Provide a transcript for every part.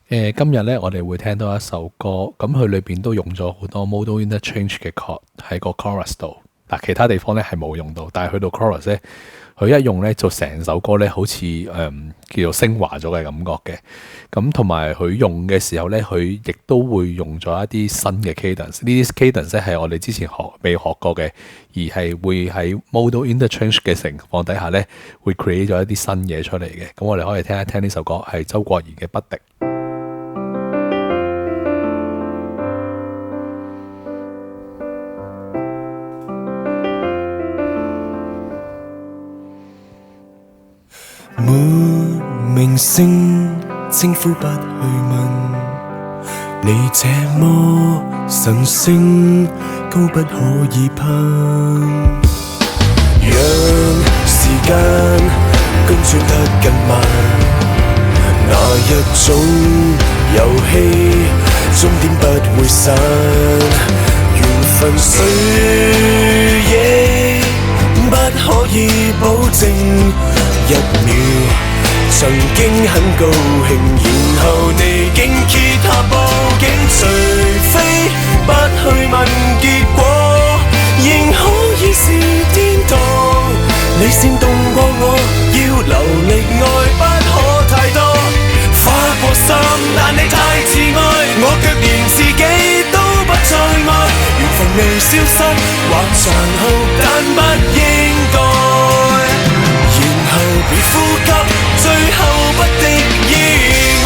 今日咧，我哋會聽到一首歌，咁佢裏邊都用咗好多 modal interchange 嘅 chord 喺個 chorus 度。嗱，其他地方咧係冇用到，但係去到 chorus 咧，佢一用咧就成首歌咧好似叫做升華咗嘅感覺嘅。咁同埋佢用嘅時候咧，佢亦都會用咗一啲新嘅 cadence。呢啲 cadence 咧係我哋之前未學過嘅，而係會喺 modal interchange 嘅情況底下咧，會 create 咗一啲新嘢出嚟嘅。咁我哋可以聽一聽呢首歌，係周國賢嘅《不敵》。沒名聲稱呼不去問，你這麼神聖高不可以攀，讓時間公轉得更慢，那一種遊戲終點不會散，緣分誰亦不可以保證一秒曾經很高興，然後你竟揭下報警，除非不去問結果，仍可以是天堂。你煽動過我，要流力愛不可太多，花過心，但你太自愛，我卻連自己都不再愛，緣分未消失，或殘酷，但不應該。然後別呼吸，最後不敵意外。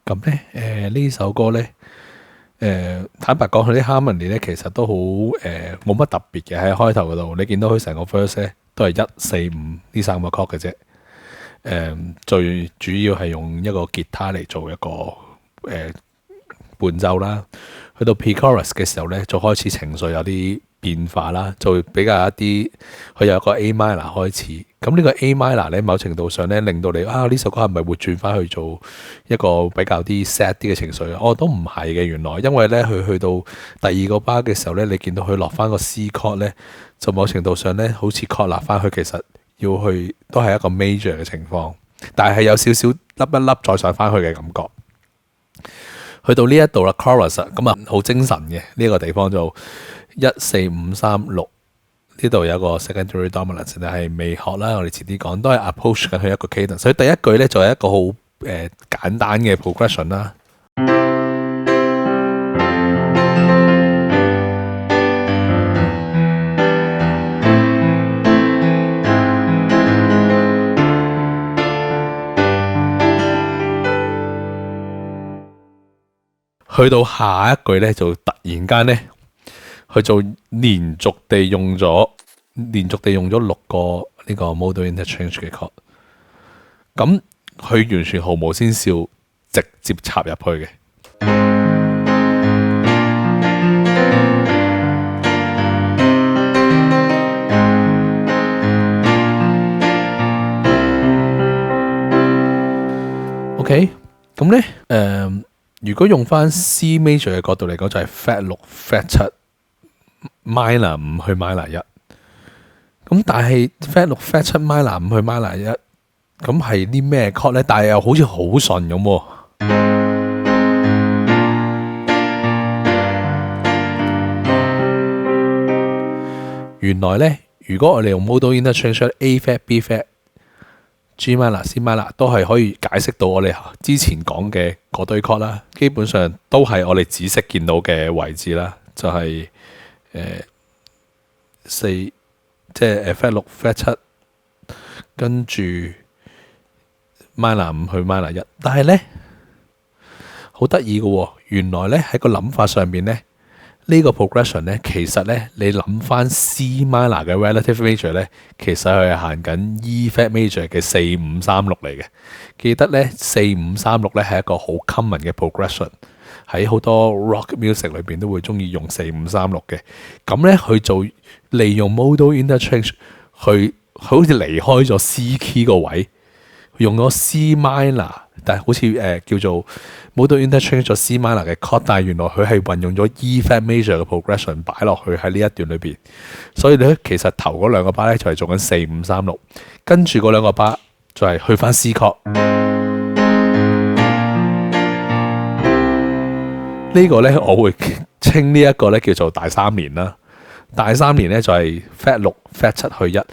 咁咧，呢首歌咧，坦白講，佢啲 harmony 咧其實都好冇乜特別嘅喺開頭嗰度。你見到佢成個 verse 咧都係1、4、5呢三個 chord 嘅啫。最主要係用一個吉他嚟做一個伴奏啦，去到 pre-chorus 嘅時候咧，就開始情緒有啲變化啦，就會比較一啲佢有一個 A minor 開始。咁呢個 A minor 咧，某程度上咧令到你呢首歌係咪會轉翻去做一個比較啲 sad 啲嘅情緒？都唔係嘅，原來因為咧佢去到第二個 bar 嘅時候咧，你見到佢落翻個 C chord 咧，就某程度上咧好似確立翻佢其實要去都係一個 major 嘅情況，但係有少少粒一粒再上翻去嘅感覺。去到呢一度啦 chorus 咁啊好精神嘅呢個地方就1、4、5、3、6呢度有一個 secondary dominance， 但係未學啦，我哋遲啲講都係 approach 緊佢一個 cadence， 所以第一句咧就係一個好簡單嘅 progression 啦。去到下一句咧，就突然間咧，佢就連續地用咗6個呢個 modal interchange 嘅 chord， 咁佢完全毫無先兆，直接插入去嘅。OK， 咁咧如果用翻 C major 嘅角度嚟講，就係 Flat 6、Flat 7、Minor 5去 Minor 1。咁但係 Flat 6、Flat 7、Minor 5去 Minor 1，咁係啲咩 chord 咧？但係又好似好順咁喎。原來咧，如果我哋用 modal interchange A flat、B flat、G minor、C minor 都係可以解釋到我哋之前講嘅嗰堆 chord 啦，基本上都係我哋紫色見到嘅位置啦，就係4，即係Flat 6、Flat 7，跟住 minor 5去 minor 1。但係咧好得意嘅喎，原來咧喺個諗法上邊咧，呢個 progression 咧，其實咧你諗翻 C minor 嘅 relative major 咧，其實佢係行緊 E flat major 嘅4、5、3、6嚟嘅。記得咧4、5、3、6咧係一個好 common 嘅 progression， 喺好多 rock music 裏邊都會中意用4、5、3、6嘅。咁咧佢就利用 modal interchange 去好似離開咗 C key 個位，用咗 C minor 但係好似叫做 modal interchange 咗 C minor 嘅 chord， 但係原來佢係運用咗 E flat major 嘅 progression 擺落去喺呢一段裏邊，所以咧其實頭嗰兩個 bar 咧就係做緊4、5、3、6，跟住嗰兩個 bar 就係去翻 C chord。呢個咧我會稱呢一個咧叫做大三連啦。大三連咧就係 flat 6 flat 7去1，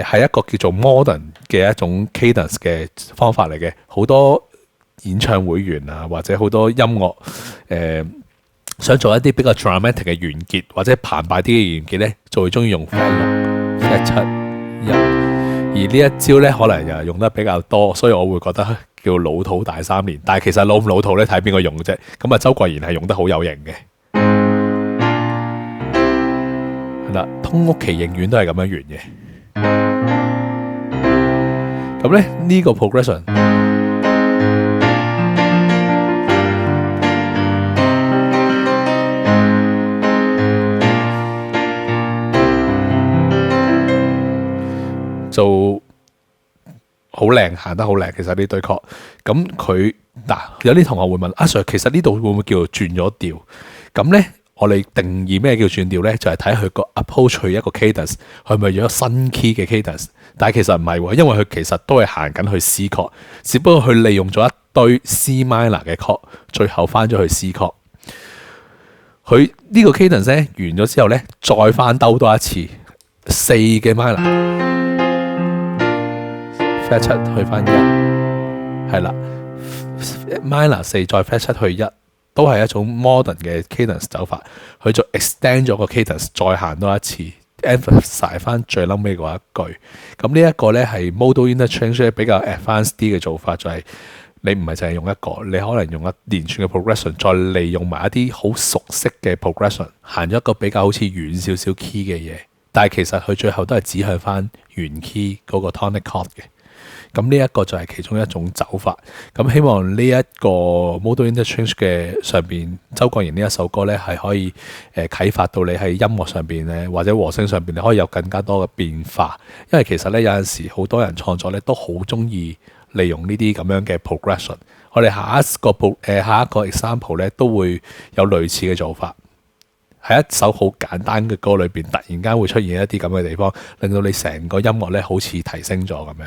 係一個叫做 modern 嘅一種 cadence 嘅方法嚟嘅。好多演唱會員啊，或者好多音樂想做一啲比較 dramatic 嘅完結，或者澎湃啲嘅完結咧，就會中意用 flat 6 flat 7 1。而呢一招咧，可能又用得比較多，所以我會覺得叫老土大三連。但係其實老唔老土咧，睇邊個用啫。咁啊，周國賢係用得好有型嘅。通屋奇影院都係咁樣完嘅。咁咧呢個 progression 就好靚，行得好靚。其實呢對 chord，咁佢有啲同學會問阿 Sir， 其實呢度會唔會叫做轉咗調？咁咧？我哋定義咩叫轉調咧？就係睇佢個 approach 去一個 cadence， 佢咪有新 key 嘅 cadence？ 但係其實唔係喎，因為佢其實都係行緊去 C chord， 只不過佢利用咗一堆 C minor 嘅 chord， 最後翻咗去 C chord。佢呢個 cadence 咧完咗之後咧，再翻兜多一次4嘅 minor，flat 7去翻1，係啦 ，minor 4再 flat 7去1。都係一種 modern 嘅 cadence 走法，佢就 extend 咗個 cadence， 再行多一次 emphasize 翻最嬲尾嗰一句。咁呢一個咧係 modal interchange 比較 advanced 啲嘅做法，就係你唔係淨係用一個，你可能用一連串嘅 progression， 再利用埋一啲好熟悉嘅 progression， 行咗一個比較好似遠少少 key 嘅嘢，但係其實佢最後都係指向翻原 key 嗰個 tonic chord 嘅。咁呢一個就係其中一種走法。咁希望呢一個 modal interchange 嘅上邊，周國賢呢一首歌咧係可以啟發到你喺音樂上邊咧，或者和聲上邊，你可以有更加多嘅變化。因為其實咧有陣時好多人創作咧都好中意利用呢啲咁樣嘅 progression。我哋下一個 example 咧都會有類似嘅做法。喺一首好簡單嘅歌裏邊，突然間會出現一啲咁嘅地方，令到你成個音樂咧好似提升咗咁樣。